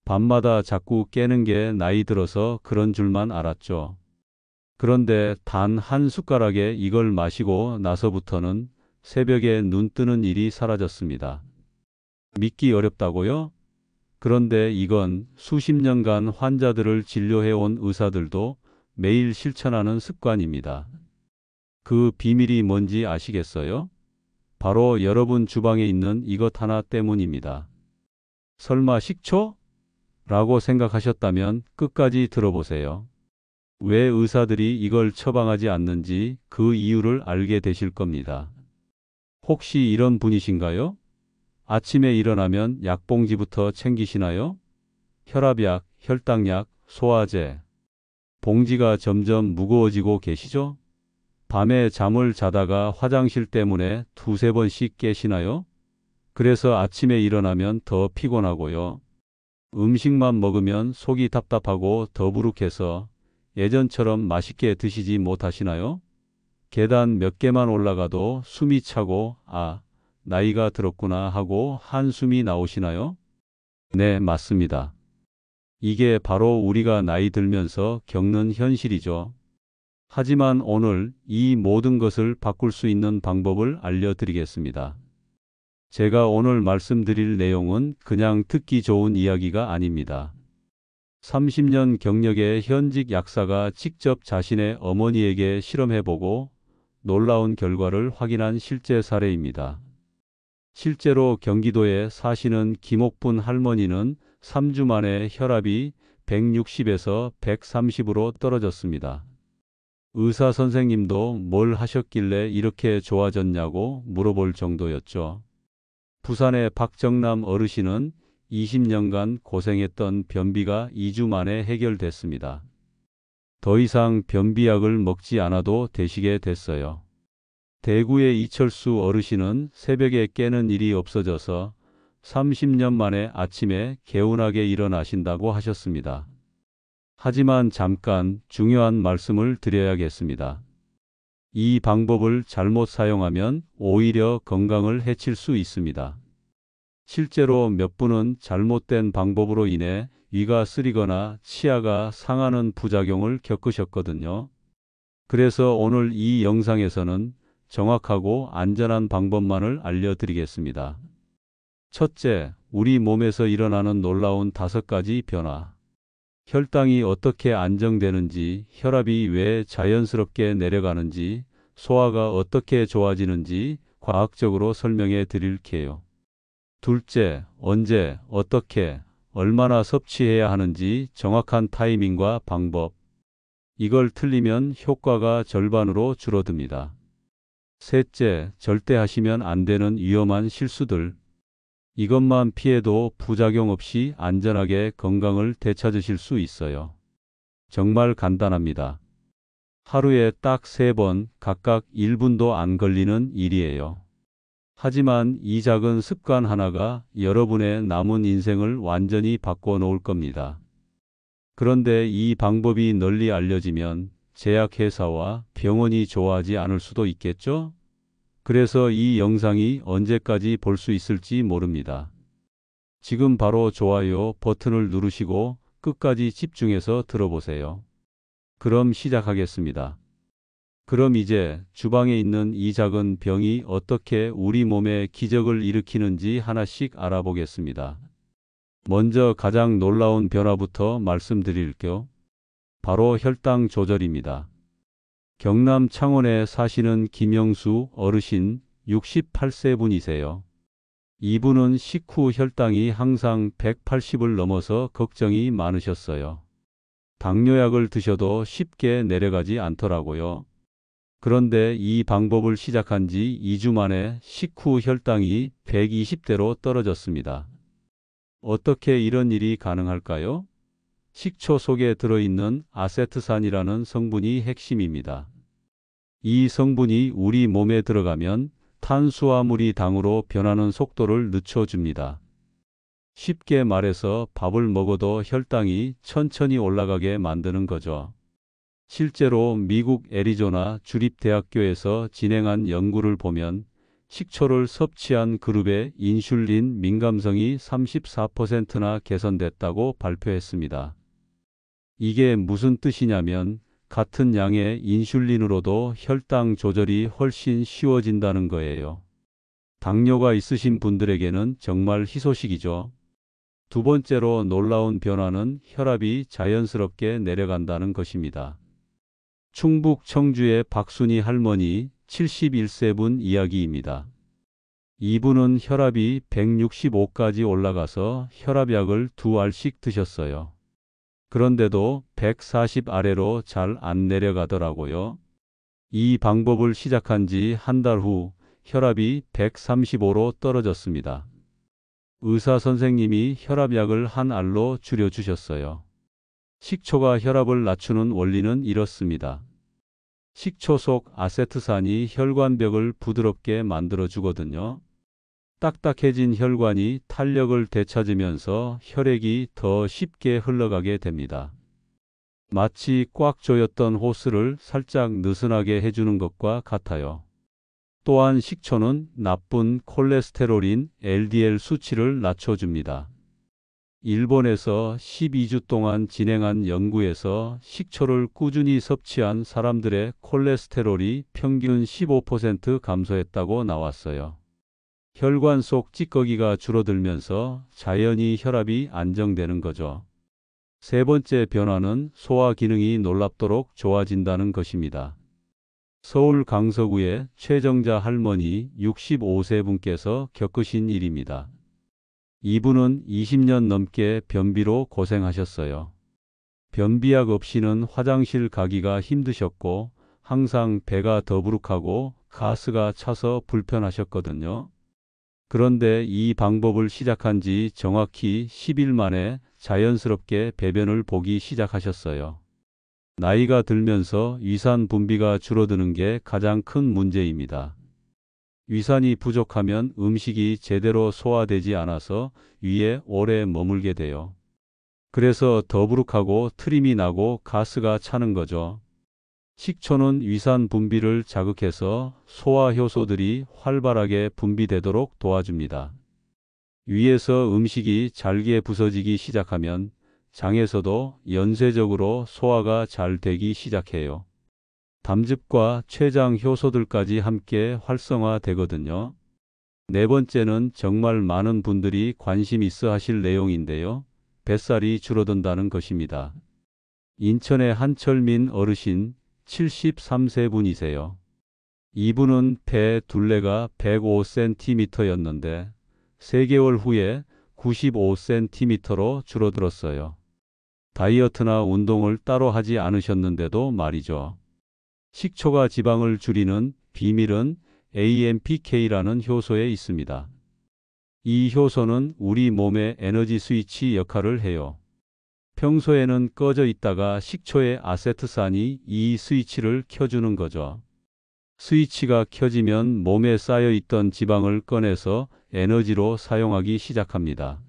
밤마다 자꾸 깨는 게 나이 들어서 그런 줄만 알았죠. 그런데 단 한 숟가락에 이걸 마시고 나서부터는 새벽에 눈 뜨는 일이 사라졌습니다. 믿기 어렵다고요? 그런데 이건 수십 년간 환자들을 진료해온 의사들도 매일 실천하는 습관입니다. 그 비밀이 뭔지 아시겠어요? 바로 여러분 주방에 있는 이것 하나 때문입니다. 설마 식초? 라고 생각하셨다면 끝까지 들어보세요. 왜 의사들이 이걸 처방하지 않는지 그 이유를 알게 되실 겁니다. 혹시 이런 분이신가요? 아침에 일어나면 약봉지부터 챙기시나요? 혈압약, 혈당약, 소화제. 봉지가 점점 무거워지고 계시죠? 밤에 잠을 자다가 화장실 때문에 두세 번씩 깨시나요? 그래서 아침에 일어나면 더 피곤하고요. 음식만 먹으면 속이 답답하고 더부룩해서 예전처럼 맛있게 드시지 못하시나요? 계단 몇 개만 올라가도 숨이 차고 나이가 들었구나 하고 한숨이 나오시나요? 네, 맞습니다. 이게 바로 우리가 나이 들면서 겪는 현실이죠. 하지만 오늘 이 모든 것을 바꿀 수 있는 방법을 알려드리겠습니다. 제가 오늘 말씀드릴 내용은 그냥 듣기 좋은 이야기가 아닙니다. 30년 경력의 현직 약사가 직접 자신의 어머니에게 실험해보고 놀라운 결과를 확인한 실제 사례입니다. 실제로 경기도에 사시는 김옥분 할머니는 3주 만에 혈압이 160에서 130으로 떨어졌습니다. 의사 선생님도 뭘 하셨길래 이렇게 좋아졌냐고 물어볼 정도였죠. 부산의 박정남 어르신은 20년간 고생했던 변비가 2주 만에 해결됐습니다. 더 이상 변비약을 먹지 않아도 되시게 됐어요. 대구의 이철수 어르신은 새벽에 깨는 일이 없어져서 30년 만에 아침에 개운하게 일어나신다고 하셨습니다. 하지만 잠깐 중요한 말씀을 드려야겠습니다. 이 방법을 잘못 사용하면 오히려 건강을 해칠 수 있습니다. 실제로 몇 분은 잘못된 방법으로 인해 위가 쓰리거나 치아가 상하는 부작용을 겪으셨거든요. 그래서 오늘 이 영상에서는 정확하고 안전한 방법만을 알려드리겠습니다. 첫째, 우리 몸에서 일어나는 놀라운 5가지 변화. 혈당이 어떻게 안정되는지, 혈압이 왜 자연스럽게 내려가는지, 소화가 어떻게 좋아지는지 과학적으로 설명해 드릴게요. 둘째, 언제, 어떻게, 얼마나 섭취해야 하는지 정확한 타이밍과 방법. 이걸 틀리면 효과가 절반으로 줄어듭니다. 셋째, 절대 하시면 안 되는 위험한 실수들. 이것만 피해도 부작용 없이 안전하게 건강을 되찾으실 수 있어요. 정말 간단합니다. 하루에 딱 3번, 각각 1분도 안 걸리는 일이에요. 하지만 이 작은 습관 하나가 여러분의 남은 인생을 완전히 바꿔 놓을 겁니다. 그런데 이 방법이 널리 알려지면 제약회사와 병원이 좋아하지 않을 수도 있겠죠? 그래서 이 영상이 언제까지 볼 수 있을지 모릅니다. 지금 바로 좋아요 버튼을 누르시고 끝까지 집중해서 들어보세요. 그럼 시작하겠습니다. 그럼 이제 주방에 있는 이 작은 병이 어떻게 우리 몸에 기적을 일으키는지 하나씩 알아보겠습니다. 먼저 가장 놀라운 변화부터 말씀드릴게요. 바로 혈당 조절입니다. 경남 창원에 사시는 김영수 어르신 68세 분이세요. 이분은 식후 혈당이 항상 180을 넘어서 걱정이 많으셨어요. 당뇨약을 드셔도 쉽게 내려가지 않더라고요. 그런데 이 방법을 시작한 지 2주 만에 식후 혈당이 120대로 떨어졌습니다. 어떻게 이런 일이 가능할까요? 식초 속에 들어있는 아세트산이라는 성분이 핵심입니다. 이 성분이 우리 몸에 들어가면 탄수화물이 당으로 변하는 속도를 늦춰줍니다. 쉽게 말해서 밥을 먹어도 혈당이 천천히 올라가게 만드는 거죠. 실제로 미국 애리조나 주립대학교에서 진행한 연구를 보면 식초를 섭취한 그룹의 인슐린 민감성이 34%나 개선됐다고 발표했습니다. 이게 무슨 뜻이냐면 같은 양의 인슐린으로도 혈당 조절이 훨씬 쉬워진다는 거예요. 당뇨가 있으신 분들에게는 정말 희소식이죠. 두 번째로 놀라운 변화는 혈압이 자연스럽게 내려간다는 것입니다. 충북 청주의 박순희 할머니 71세분 이야기입니다. 이분은 혈압이 165까지 올라가서 혈압약을 2알씩 드셨어요. 그런데도 140 아래로 잘 안 내려가더라고요. 이 방법을 시작한 지 한 달 후 혈압이 135로 떨어졌습니다. 의사 선생님이 혈압약을 한 알로 줄여주셨어요. 식초가 혈압을 낮추는 원리는 이렇습니다. 식초 속 아세트산이 혈관벽을 부드럽게 만들어주거든요. 딱딱해진 혈관이 탄력을 되찾으면서 혈액이 더 쉽게 흘러가게 됩니다. 마치 꽉 조였던 호스를 살짝 느슨하게 해주는 것과 같아요. 또한 식초는 나쁜 콜레스테롤인 LDL 수치를 낮춰줍니다. 일본에서 12주 동안 진행한 연구에서 식초를 꾸준히 섭취한 사람들의 콜레스테롤이 평균 15% 감소했다고 나왔어요. 혈관 속 찌꺼기가 줄어들면서 자연히 혈압이 안정되는 거죠. 세 번째 변화는 소화 기능이 놀랍도록 좋아진다는 것입니다. 서울 강서구의 최정자 할머니 65세 분께서 겪으신 일입니다. 이분은 20년 넘게 변비로 고생하셨어요. 변비약 없이는 화장실 가기가 힘드셨고 항상 배가 더부룩하고 가스가 차서 불편하셨거든요. 그런데 이 방법을 시작한 지 정확히 10일 만에 자연스럽게 배변을 보기 시작하셨어요. 나이가 들면서 위산 분비가 줄어드는 게 가장 큰 문제입니다. 위산이 부족하면 음식이 제대로 소화되지 않아서 위에 오래 머물게 돼요. 그래서 더부룩하고 트림이 나고 가스가 차는 거죠. 식초는 위산 분비를 자극해서 소화 효소들이 활발하게 분비되도록 도와줍니다. 위에서 음식이 잘게 부서지기 시작하면 장에서도 연쇄적으로 소화가 잘 되기 시작해요. 담즙과 췌장 효소들까지 함께 활성화되거든요. 네 번째는 정말 많은 분들이 관심 있어 하실 내용인데요. 뱃살이 줄어든다는 것입니다. 인천의 한철민 어르신 73세 분이세요. 이분은 배 둘레가 105cm였는데 3개월 후에 95cm로 줄어들었어요. 다이어트나 운동을 따로 하지 않으셨는데도 말이죠. 식초가 지방을 줄이는 비밀은 AMPK라는 효소에 있습니다. 이 효소는 우리 몸의 에너지 스위치 역할을 해요. 평소에는 꺼져 있다가 식초의 아세트산이 이 스위치를 켜주는 거죠. 스위치가 켜지면 몸에 쌓여 있던 지방을 꺼내서 에너지로 사용하기 시작합니다.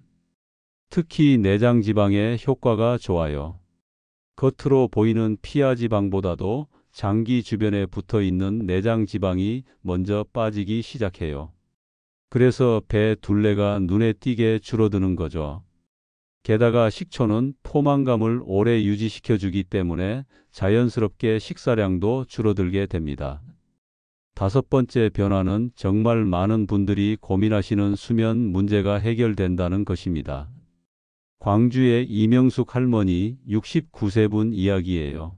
특히 내장 지방의 효과가 좋아요. 겉으로 보이는 피하 지방보다도 장기 주변에 붙어 있는 내장 지방이 먼저 빠지기 시작해요. 그래서 배 둘레가 눈에 띄게 줄어드는 거죠. 게다가 식초는 포만감을 오래 유지시켜주기 때문에 자연스럽게 식사량도 줄어들게 됩니다. 다섯 번째 변화는 정말 많은 분들이 고민하시는 수면 문제가 해결된다는 것입니다. 광주의 이명숙 할머니 69세분 이야기예요.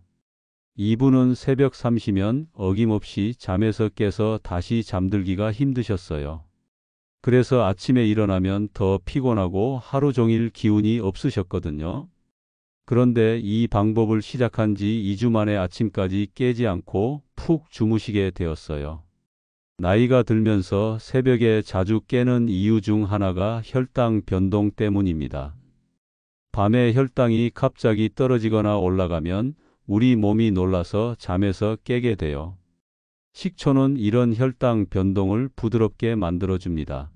이분은 새벽 3시면 어김없이 잠에서 깨서 다시 잠들기가 힘드셨어요. 그래서 아침에 일어나면 더 피곤하고 하루 종일 기운이 없으셨거든요. 그런데 이 방법을 시작한 지 2주 만에 아침까지 깨지 않고 푹 주무시게 되었어요. 나이가 들면서 새벽에 자주 깨는 이유 중 하나가 혈당 변동 때문입니다. 밤에 혈당이 갑자기 떨어지거나 올라가면 우리 몸이 놀라서 잠에서 깨게 돼요. 식초는 이런 혈당 변동을 부드럽게 만들어줍니다.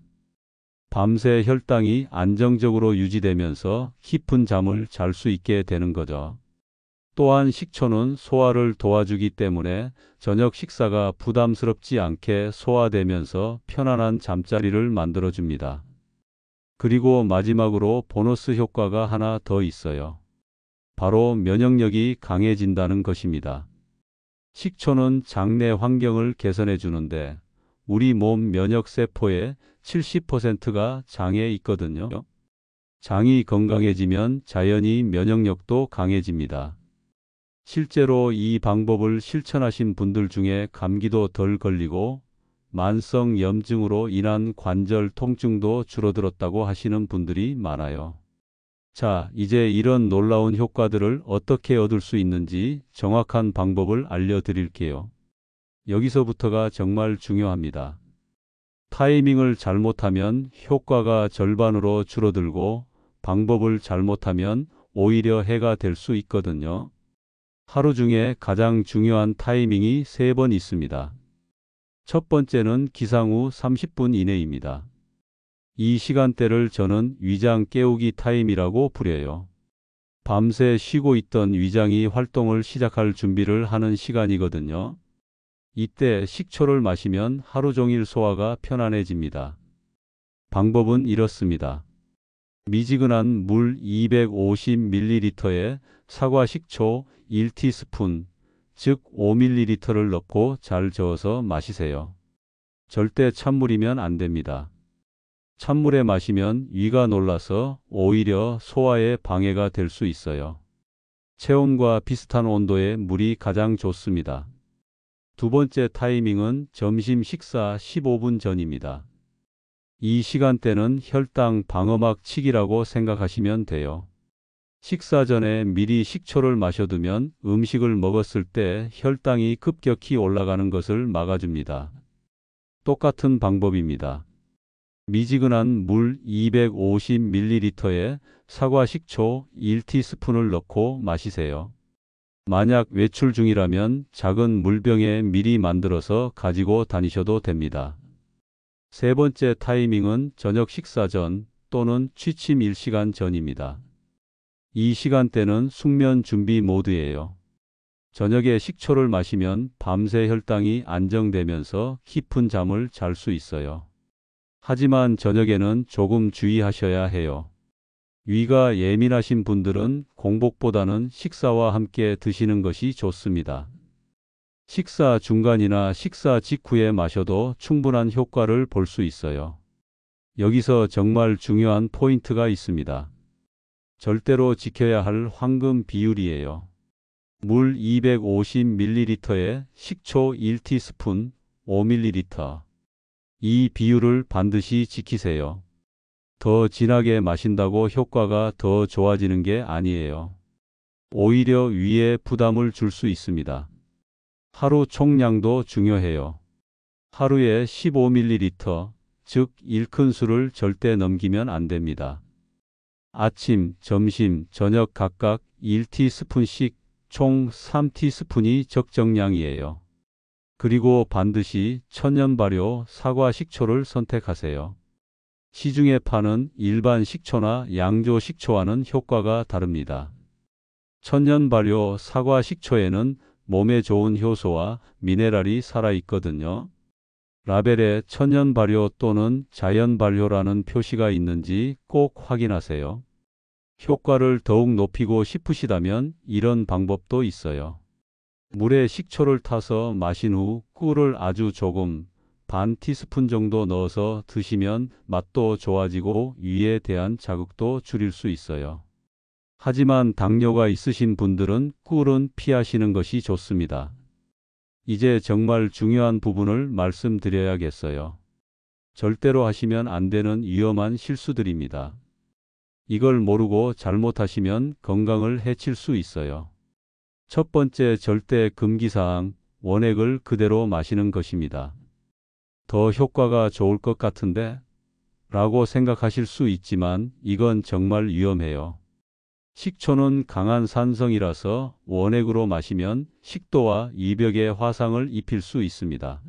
밤새 혈당이 안정적으로 유지되면서 깊은 잠을 잘 수 있게 되는 거죠. 또한 식초는 소화를 도와주기 때문에 저녁 식사가 부담스럽지 않게 소화되면서 편안한 잠자리를 만들어줍니다. 그리고 마지막으로 보너스 효과가 하나 더 있어요. 바로 면역력이 강해진다는 것입니다. 식초는 장내 환경을 개선해 주는데 우리 몸 면역세포의 70%가 장에 있거든요. 장이 건강해지면 자연히 면역력도 강해집니다. 실제로 이 방법을 실천하신 분들 중에 감기도 덜 걸리고 만성 염증으로 인한 관절 통증도 줄어들었다고 하시는 분들이 많아요. 자, 이제 이런 놀라운 효과들을 어떻게 얻을 수 있는지 정확한 방법을 알려드릴게요. 여기서부터가 정말 중요합니다. 타이밍을 잘못하면 효과가 절반으로 줄어들고 방법을 잘못하면 오히려 해가 될 수 있거든요. 하루 중에 가장 중요한 타이밍이 3번 있습니다. 첫 번째는 기상 후 30분 이내입니다. 이 시간대를 저는 위장 깨우기 타임이라고 부려요. 밤새 쉬고 있던 위장이 활동을 시작할 준비를 하는 시간이거든요. 이때 식초를 마시면 하루 종일 소화가 편안해집니다. 방법은 이렇습니다. 미지근한 물 250ml에 사과 식초 1티스푼, 즉 5ml를 넣고 잘 저어서 마시세요. 절대 찬물이면 안 됩니다. 찬물에 마시면 위가 놀라서 오히려 소화에 방해가 될 수 있어요. 체온과 비슷한 온도의 물이 가장 좋습니다. 두 번째 타이밍은 점심 식사 15분 전입니다. 이 시간대는 혈당 방어막 치기라고 생각하시면 돼요. 식사 전에 미리 식초를 마셔두면 음식을 먹었을 때 혈당이 급격히 올라가는 것을 막아줍니다. 똑같은 방법입니다. 미지근한 물 250ml에 사과 식초 1티스푼을 넣고 마시세요. 만약 외출 중이라면 작은 물병에 미리 만들어서 가지고 다니셔도 됩니다. 세 번째 타이밍은 저녁 식사 전 또는 취침 1시간 전입니다. 이 시간대는 숙면 준비 모드예요. 저녁에 식초를 마시면 밤새 혈당이 안정되면서 깊은 잠을 잘 수 있어요. 하지만 저녁에는 조금 주의하셔야 해요. 위가 예민하신 분들은 공복보다는 식사와 함께 드시는 것이 좋습니다. 식사 중간이나 식사 직후에 마셔도 충분한 효과를 볼 수 있어요. 여기서 정말 중요한 포인트가 있습니다. 절대로 지켜야 할 황금 비율이에요. 물 250ml에 식초 1티스푼 5ml. 이 비율을 반드시 지키세요. 더 진하게 마신다고 효과가 더 좋아지는 게 아니에요. 오히려 위에 부담을 줄 수 있습니다. 하루 총량도 중요해요. 하루에 15ml, 즉 1큰술을 절대 넘기면 안 됩니다. 아침, 점심, 저녁 각각 1티스푼씩 총 3티스푼이 적정량이에요. 그리고 반드시 천연 발효 사과 식초를 선택하세요. 시중에 파는 일반 식초나 양조 식초와는 효과가 다릅니다. 천연 발효 사과 식초에는 몸에 좋은 효소와 미네랄이 살아있거든요. 라벨에 천연 발효 또는 자연 발효라는 표시가 있는지 꼭 확인하세요. 효과를 더욱 높이고 싶으시다면 이런 방법도 있어요. 물에 식초를 타서 마신 후 꿀을 아주 조금 반 티스푼 정도 넣어서 드시면 맛도 좋아지고 위에 대한 자극도 줄일 수 있어요. 하지만 당뇨가 있으신 분들은 꿀은 피하시는 것이 좋습니다. 이제 정말 중요한 부분을 말씀드려야겠어요. 절대로 하시면 안 되는 위험한 실수들입니다. 이걸 모르고 잘못하시면 건강을 해칠 수 있어요. 첫 번째 절대 금기사항, 원액을 그대로 마시는 것입니다. 더 효과가 좋을 것 같은데? 라고 생각하실 수 있지만 이건 정말 위험해요. 식초는 강한 산성이라서 원액으로 마시면 식도와 이벽에 화상을 입힐 수 있습니다.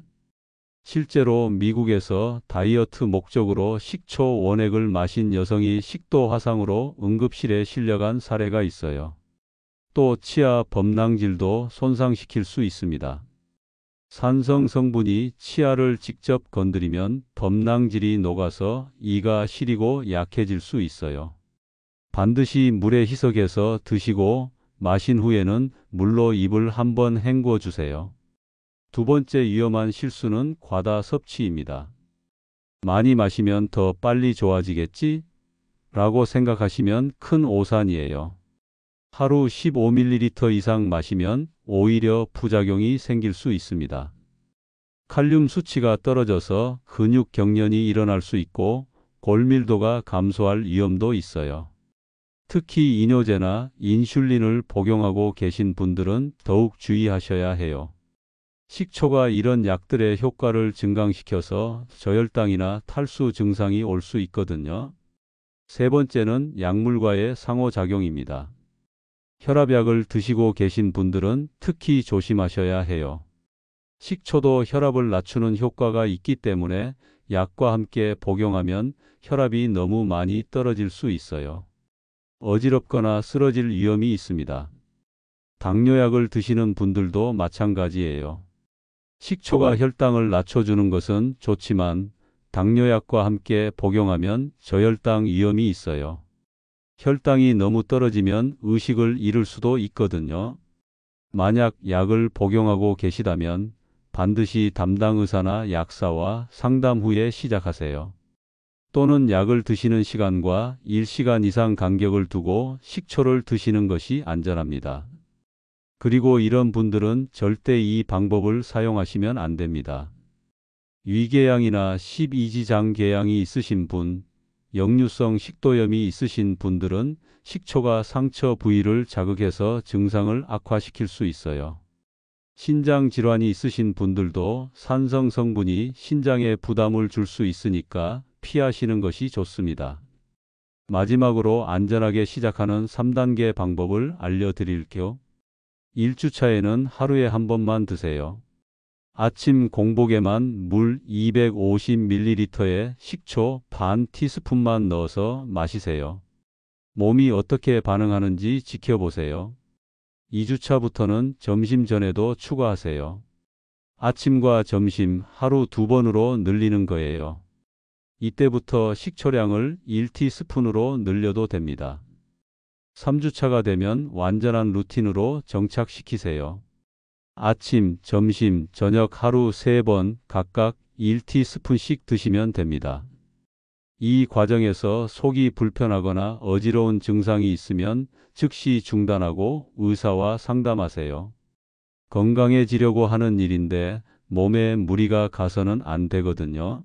실제로 미국에서 다이어트 목적으로 식초 원액을 마신 여성이 식도 화상으로 응급실에 실려간 사례가 있어요. 또 치아 범랑질도 손상시킬 수 있습니다. 산성 성분이 치아를 직접 건드리면 범랑질이 녹아서 이가 시리고 약해질 수 있어요. 반드시 물에 희석해서 드시고 마신 후에는 물로 입을 한번 헹궈 주세요. 두 번째 위험한 실수는 과다 섭취입니다. 많이 마시면 더 빨리 좋아지겠지? 라고 생각하시면 큰 오산이에요. 하루 15ml 이상 마시면 오히려 부작용이 생길 수 있습니다. 칼륨 수치가 떨어져서 근육 경련이 일어날 수 있고 골밀도가 감소할 위험도 있어요. 특히 이뇨제나 인슐린을 복용하고 계신 분들은 더욱 주의하셔야 해요. 식초가 이런 약들의 효과를 증강시켜서 저혈당이나 탈수 증상이 올 수 있거든요. 세 번째는 약물과의 상호작용입니다. 혈압약을 드시고 계신 분들은 특히 조심하셔야 해요. 식초도 혈압을 낮추는 효과가 있기 때문에 약과 함께 복용하면 혈압이 너무 많이 떨어질 수 있어요. 어지럽거나 쓰러질 위험이 있습니다. 당뇨약을 드시는 분들도 마찬가지예요. 식초가 혈당을 낮춰주는 것은 좋지만 당뇨약과 함께 복용하면 저혈당 위험이 있어요. 혈당이 너무 떨어지면 의식을 잃을 수도 있거든요. 만약 약을 복용하고 계시다면 반드시 담당 의사나 약사와 상담 후에 시작하세요. 또는 약을 드시는 시간과 1시간 이상 간격을 두고 식초를 드시는 것이 안전합니다. 그리고 이런 분들은 절대 이 방법을 사용하시면 안 됩니다. 위궤양이나 12지장 궤양이 있으신 분, 역류성 식도염이 있으신 분들은 식초가 상처 부위를 자극해서 증상을 악화시킬 수 있어요. 신장 질환이 있으신 분들도 산성 성분이 신장에 부담을 줄 수 있으니까 피하시는 것이 좋습니다. 마지막으로 안전하게 시작하는 3단계 방법을 알려드릴게요. 1주차에는 하루에 한 번만 드세요. 아침 공복에만 물 250ml에 식초 반 티스푼만 넣어서 마시세요. 몸이 어떻게 반응하는지 지켜보세요. 2주차부터는 점심 전에도 추가하세요. 아침과 점심 하루 2번으로 늘리는 거예요. 이때부터 식초량을 1티스푼으로 늘려도 됩니다. 3주차가 되면 완전한 루틴으로 정착시키세요. 아침, 점심, 저녁 하루 3번 각각 1티스푼씩 드시면 됩니다. 이 과정에서 속이 불편하거나 어지러운 증상이 있으면 즉시 중단하고 의사와 상담하세요. 건강해지려고 하는 일인데 몸에 무리가 가서는 안 되거든요.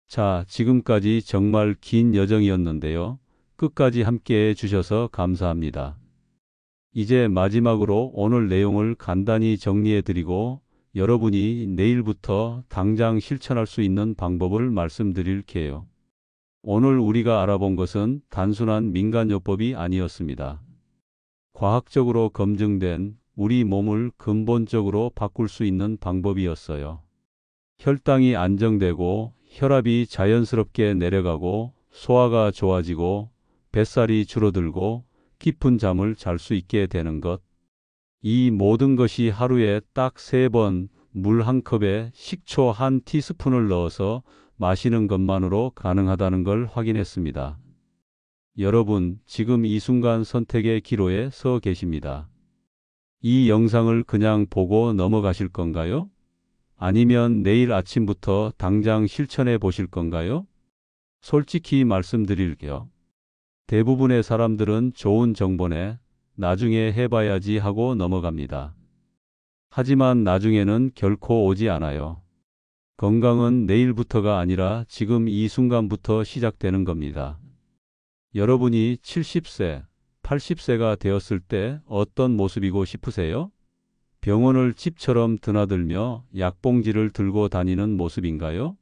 자, 지금까지 정말 긴 여정이었는데요. 끝까지 함께해 주셔서 감사합니다. 이제 마지막으로 오늘 내용을 간단히 정리해 드리고 여러분이 내일부터 당장 실천할 수 있는 방법을 말씀드릴게요. 오늘 우리가 알아본 것은 단순한 민간요법이 아니었습니다. 과학적으로 검증된 우리 몸을 근본적으로 바꿀 수 있는 방법이었어요. 혈당이 안정되고 혈압이 자연스럽게 내려가고 소화가 좋아지고 뱃살이 줄어들고 깊은 잠을 잘 수 있게 되는 것. 이 모든 것이 하루에 딱 3번 물 한 컵에 식초 한 티스푼을 넣어서 마시는 것만으로 가능하다는 걸 확인했습니다. 여러분, 지금 이 순간 선택의 기로에 서 계십니다. 이 영상을 그냥 보고 넘어가실 건가요? 아니면 내일 아침부터 당장 실천해 보실 건가요? 솔직히 말씀드릴게요. 대부분의 사람들은 좋은 정보네, 나중에 해봐야지 하고 넘어갑니다. 하지만 나중에는 결코 오지 않아요. 건강은 내일부터가 아니라 지금 이 순간부터 시작되는 겁니다. 여러분이 70세, 80세가 되었을 때 어떤 모습이고 싶으세요? 병원을 집처럼 드나들며 약봉지를 들고 다니는 모습인가요?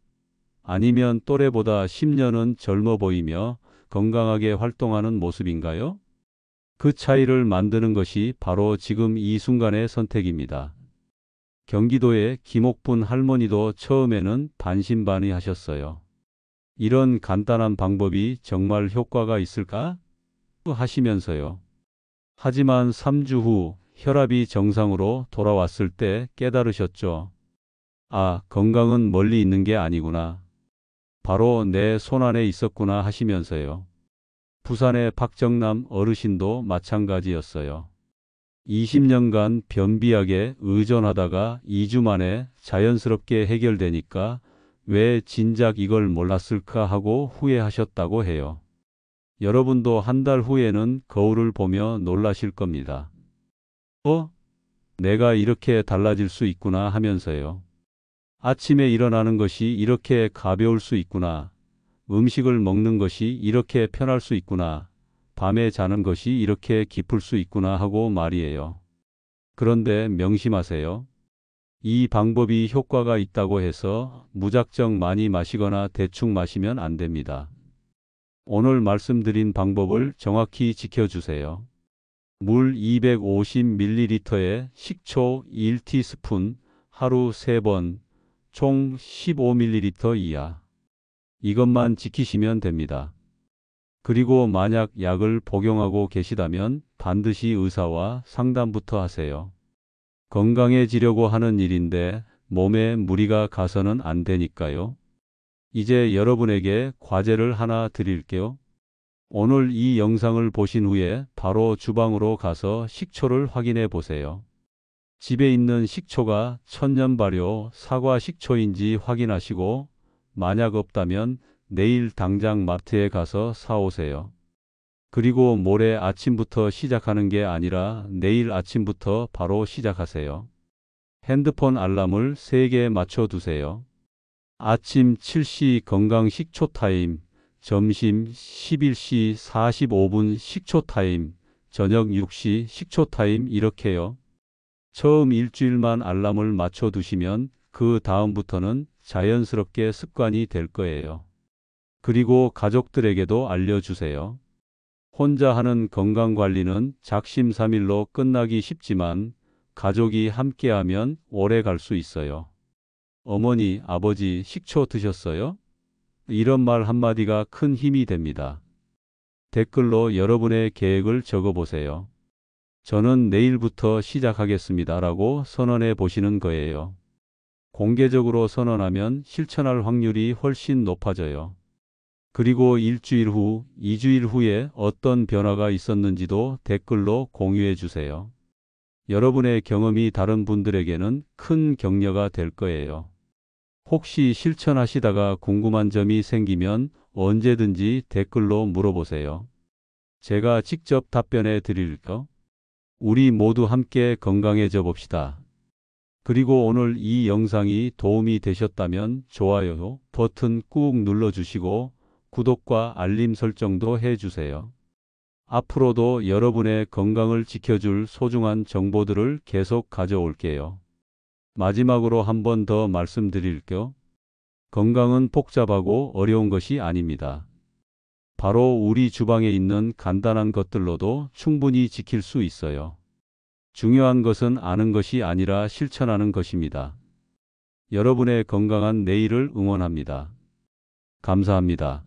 아니면 또래보다 10년은 젊어 보이며 건강하게 활동하는 모습인가요? 그 차이를 만드는 것이 바로 지금 이 순간의 선택입니다. 경기도의 김옥분 할머니도 처음에는 반신반의하셨어요. 이런 간단한 방법이 정말 효과가 있을까? 하시면서요. 하지만 3주 후 혈압이 정상으로 돌아왔을 때 깨달으셨죠. 아, 건강은 멀리 있는 게 아니구나. 바로 내 손안에 있었구나 하시면서요. 부산의 박정남 어르신도 마찬가지였어요. 20년간 변비약에 의존하다가 2주 만에 자연스럽게 해결되니까 왜 진작 이걸 몰랐을까 하고 후회하셨다고 해요. 여러분도 한 달 후에는 거울을 보며 놀라실 겁니다. 내가 이렇게 달라질 수 있구나 하면서요. 아침에 일어나는 것이 이렇게 가벼울 수 있구나. 음식을 먹는 것이 이렇게 편할 수 있구나. 밤에 자는 것이 이렇게 깊을 수 있구나 하고 말이에요. 그런데 명심하세요. 이 방법이 효과가 있다고 해서 무작정 많이 마시거나 대충 마시면 안 됩니다. 오늘 말씀드린 방법을 정확히 지켜주세요. 물 250ml에 식초 1티스푼, 하루 3번, 총 15ml 이하. 이것만 지키시면 됩니다. 그리고 만약 약을 복용하고 계시다면 반드시 의사와 상담부터 하세요. 건강해지려고 하는 일인데 몸에 무리가 가서는 안 되니까요. 이제 여러분에게 과제를 하나 드릴게요. 오늘 이 영상을 보신 후에 바로 주방으로 가서 식초를 확인해 보세요. 집에 있는 식초가 천년 발효 사과 식초인지 확인하시고 만약 없다면 내일 당장 마트에 가서 사오세요. 그리고 모레 아침부터 시작하는 게 아니라 내일 아침부터 바로 시작하세요. 핸드폰 알람을 3개 맞춰두세요. 아침 7시 건강 식초 타임, 점심 11시 45분 식초 타임, 저녁 6시 식초 타임 이렇게요. 처음 일주일만 알람을 맞춰두시면 그 다음부터는 자연스럽게 습관이 될 거예요. 그리고 가족들에게도 알려주세요. 혼자 하는 건강관리는 작심삼일로 끝나기 쉽지만 가족이 함께하면 오래 갈 수 있어요. 어머니, 아버지 식초 드셨어요? 이런 말 한마디가 큰 힘이 됩니다. 댓글로 여러분의 계획을 적어보세요. 저는 내일부터 시작하겠습니다 라고 선언해 보시는 거예요. 공개적으로 선언하면 실천할 확률이 훨씬 높아져요. 그리고 일주일 후, 2주일 후에 어떤 변화가 있었는지도 댓글로 공유해 주세요. 여러분의 경험이 다른 분들에게는 큰 격려가 될 거예요. 혹시 실천하시다가 궁금한 점이 생기면 언제든지 댓글로 물어보세요. 제가 직접 답변해 드릴게요. 우리 모두 함께 건강해져 봅시다. 그리고 오늘 이 영상이 도움이 되셨다면 좋아요 버튼 꾹 눌러주시고 구독과 알림 설정도 해주세요. 앞으로도 여러분의 건강을 지켜줄 소중한 정보들을 계속 가져올게요. 마지막으로 한 번 더 말씀드릴게요. 건강은 복잡하고 어려운 것이 아닙니다. 바로 우리 주방에 있는 간단한 것들로도 충분히 지킬 수 있어요. 중요한 것은 아는 것이 아니라 실천하는 것입니다. 여러분의 건강한 내일을 응원합니다. 감사합니다.